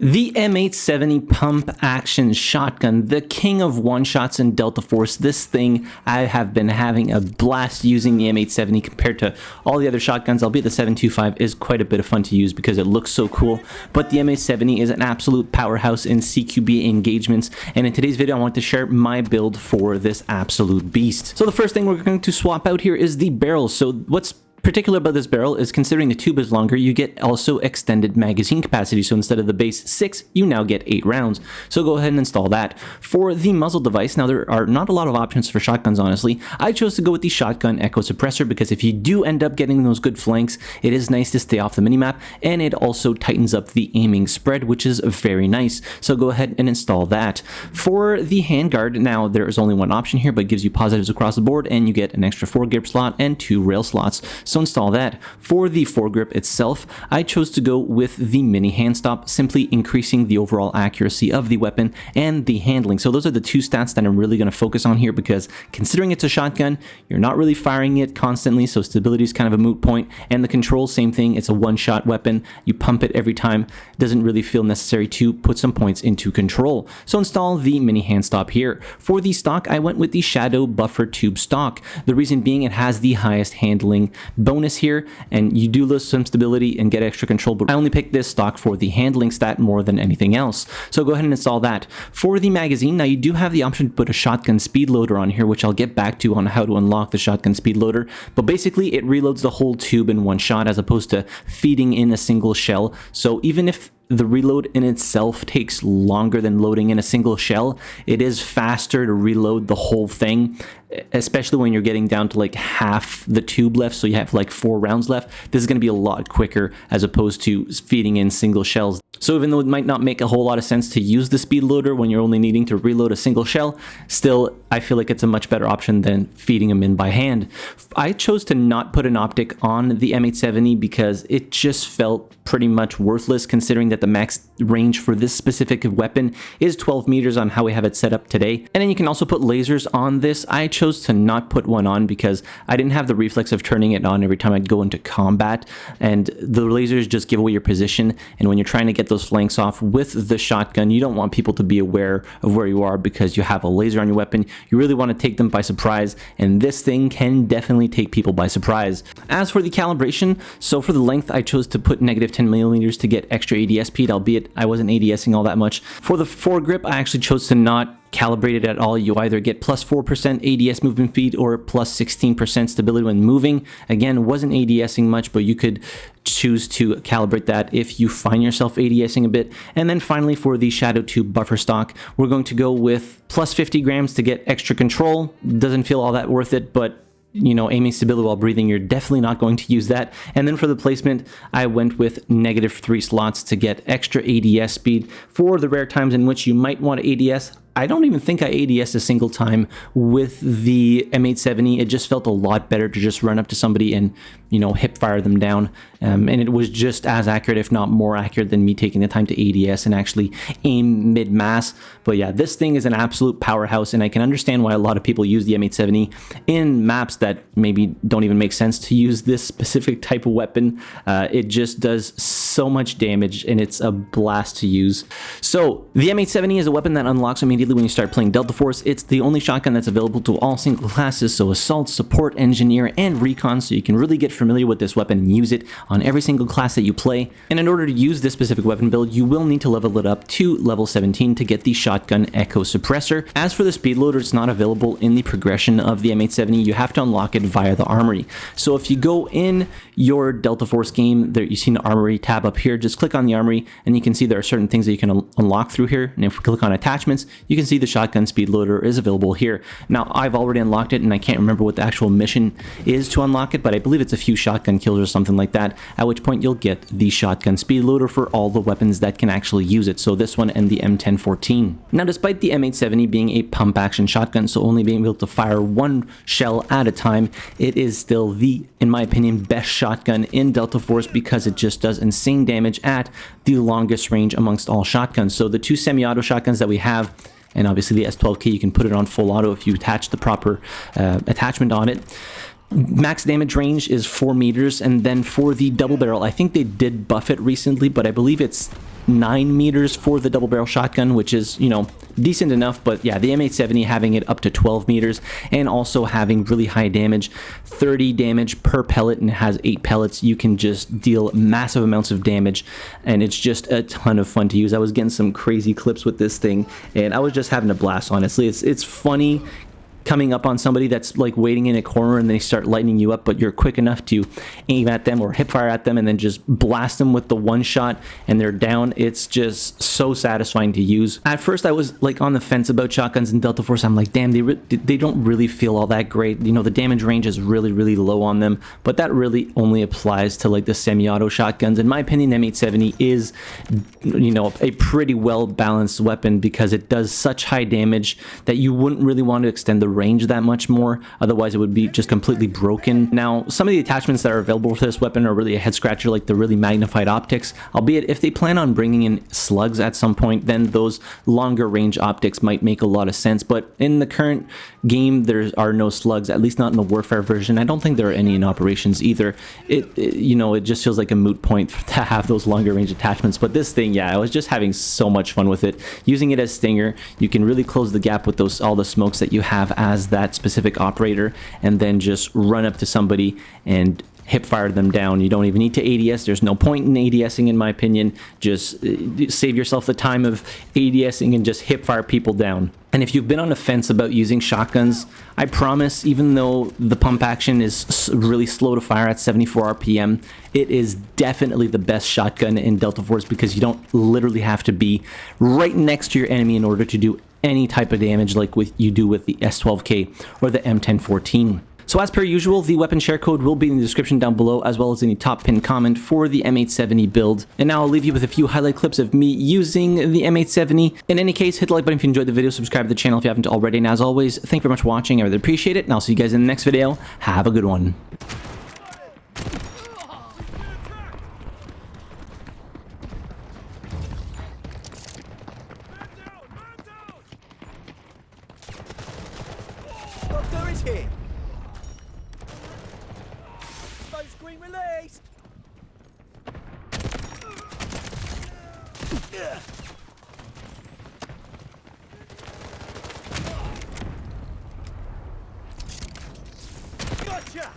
The M870 pump action shotgun, the king of one-shots in Delta Force. This thing, I have been having a blast using the M870 compared to all the other shotguns, albeit the 725 is quite a bit of fun to use because it looks so cool. But the M870 is an absolute powerhouse in CQB engagements, and in today's video I want to share my build for this absolute beast. So the first thing we're going to swap out here is the barrel. So what's particular about this barrel is considering the tube is longer, you get also extended magazine capacity. So instead of the base 6, you now get 8 rounds. So go ahead and install that. For the muzzle device, now there are not a lot of options for shotguns, honestly. I chose to go with the shotgun echo suppressor because if you do end up getting those good flanks, it is nice to stay off the minimap, and it also tightens up the aiming spread, which is very nice. So go ahead and install that. For the handguard, now there is only one option here, but it gives you positives across the board, and you get an extra 4-grip slot and 2 rail slots. So install that. For the foregrip itself, I chose to go with the mini hand stop, simply increasing the overall accuracy of the weapon and the handling. So those are the two stats that I'm really going to focus on here because considering it's a shotgun, you're not really firing it constantly, so stability is kind of a moot point. And the control, same thing, it's a one-shot weapon. You pump it every time. It doesn't really feel necessary to put some points into control. So install the mini hand stop here. For the stock, I went with the shadow buffer tube stock. The reason being it has the highest handling bonus here, and you do lose some stability and get extra control, but I only picked this stock for the handling stat more than anything else. So go ahead and install that. For the magazine, now you do have the option to put a shotgun speed loader on here, which I'll get back to on how to unlock the shotgun speed loader, but basically it reloads the whole tube in one shot as opposed to feeding in a single shell. So even if the reload in itself takes longer than loading in a single shell, it is faster to reload the whole thing, especially when you're getting down to like half the tube left, so you have like 4 rounds left. This is going to be a lot quicker as opposed to feeding in single shells. So even though it might not make a whole lot of sense to use the speed loader when you're only needing to reload a single shell, still I feel like it's a much better option than feeding them in by hand. I chose to not put an optic on the M870 because it just felt pretty much worthless considering that the max range for this specific weapon is 12 meters on how we have it set up today. And then you can also put lasers on this. I chose to not put one on because I didn't have the reflex of turning it on every time I'd go into combat, and the lasers just give away your position, and when you're trying to get those flanks off with the shotgun, you don't want people to be aware of where you are because you have a laser on your weapon. You really want to take them by surprise, and this thing can definitely take people by surprise. As for the calibration, so for the length I chose to put negative 10 millimeters to get extra ADS speed, albeit I wasn't ADSing all that much. For the foregrip, I actually chose to not calibrate it at all. You either get plus 4% ADS movement speed or plus 16% stability when moving. Again, wasn't ADSing much, but you could choose to calibrate that if you find yourself ADSing a bit. And then finally for the shadow tube buffer stock, we're going to go with plus 50 grams to get extra control. Doesn't feel all that worth it, but you know, aiming stability while breathing, you're definitely not going to use that. And then for the placement, I went with negative 3 slots to get extra ADS speed. For the rare times in which you might want ADS, I don't even think I ADS a single time with the M870. It just felt a lot better to just run up to somebody and, you know, hip fire them down. And it was just as accurate, if not more accurate, than me taking the time to ADS and actually aim mid-mass. But yeah, this thing is an absolute powerhouse, and I can understand why a lot of people use the M870 in maps that maybe don't even make sense to use this specific type of weapon. It just does so much damage, and it's a blast to use. So the M870 is a weapon that unlocks immediately when you start playing Delta Force. It's the only shotgun that's available to all single classes, so Assault, Support, Engineer, and Recon, so you can really get familiar with this weapon and use it on every single class that you play. And in order to use this specific weapon build, you will need to level it up to level 17 to get the shotgun echo suppressor. As for the speed loader, it's not available in the progression of the M870. You have to unlock it via the armory. So if you go in your Delta Force game, there you see an armory tab up here. Just click on the armory and you can see there are certain things that you can unlock through here. And if we click on attachments, you can see the shotgun speed loader is available here. Now I've already unlocked it and I can't remember what the actual mission is to unlock it, but I believe it's a few shotgun kills or something like that, at which point you'll get the shotgun speed loader for all the weapons that can actually use it. So this one and the M1014. Now despite the M870 being a pump action shotgun, so only being able to fire 1 shell at a time, it is still the, in my opinion, best shotgun in Delta Force because it just does insane damage at the longest range amongst all shotguns. So the 2 semi-auto shotguns that we have, and obviously the S12K, you can put it on full auto if you attach the proper attachment on it. Max damage range is 4 meters, and then for the double barrel, I think they did buff it recently, but I believe it's 9 meters for the double barrel shotgun, which is, you know, decent enough. But yeah, the M870 having it up to 12 meters and also having really high damage, 30 damage per pellet, and it has 8 pellets. You can just deal massive amounts of damage, and it's just a ton of fun to use. I was getting some crazy clips with this thing, and I was just having a blast, honestly. It's funny coming up on somebody that's like waiting in a corner and they start lighting you up, but you're quick enough to aim at them or hip fire at them and then just blast them with the one shot and they're down. It's just so satisfying to use. At first I was like on the fence about shotguns in Delta Force. I'm like, damn, they don't really feel all that great. You know, the damage range is really low on them, but that really only applies to like the semi-auto shotguns. In my opinion, M870 is, you know, a pretty well balanced weapon because it does such high damage that you wouldn't really want to extend the range that much more, otherwise it would be just completely broken. Now, some of the attachments that are available for this weapon are really a head scratcher, like the really magnified optics, albeit if they plan on bringing in slugs at some point, then those longer range optics might make a lot of sense. But in the current game, there are no slugs, at least not in the Warfare version. I don't think there are any in Operations either. You know, it just feels like a moot point to have those longer range attachments. But this thing, yeah, I was just having so much fun with it. Using it as Stinger, you can really close the gap with all the smokes that you have as that specific operator, and then just run up to somebody and hip fire them down. You don't even need to ADS. There's no point in ADSing, in my opinion. Just save yourself the time of ADSing and just hip fire people down. And if you've been on the fence about using shotguns, I promise, even though the pump action is really slow to fire at 74 RPM, it is definitely the best shotgun in Delta Force because you don't literally have to be right next to your enemy in order to do any type of damage like you do with the S12K or the M1014. So as per usual, the weapon share code will be in the description down below, as well as in the top pinned comment for the M870 build. And now I'll leave you with a few highlight clips of me using the M870. In any case, hit the like button if you enjoyed the video, subscribe to the channel if you haven't already, and as always, thank you very much for watching. I really appreciate it, and I'll see you guys in the next video. Have a good one. Here. Smoke screen released. Gotcha.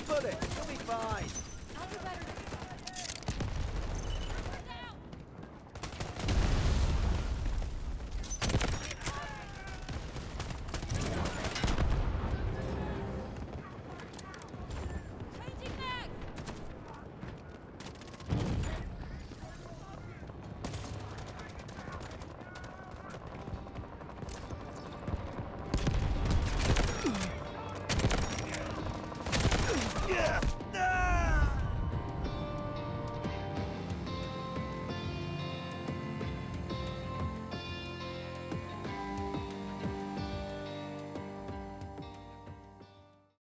Bullet, you'll be fine. Yeah.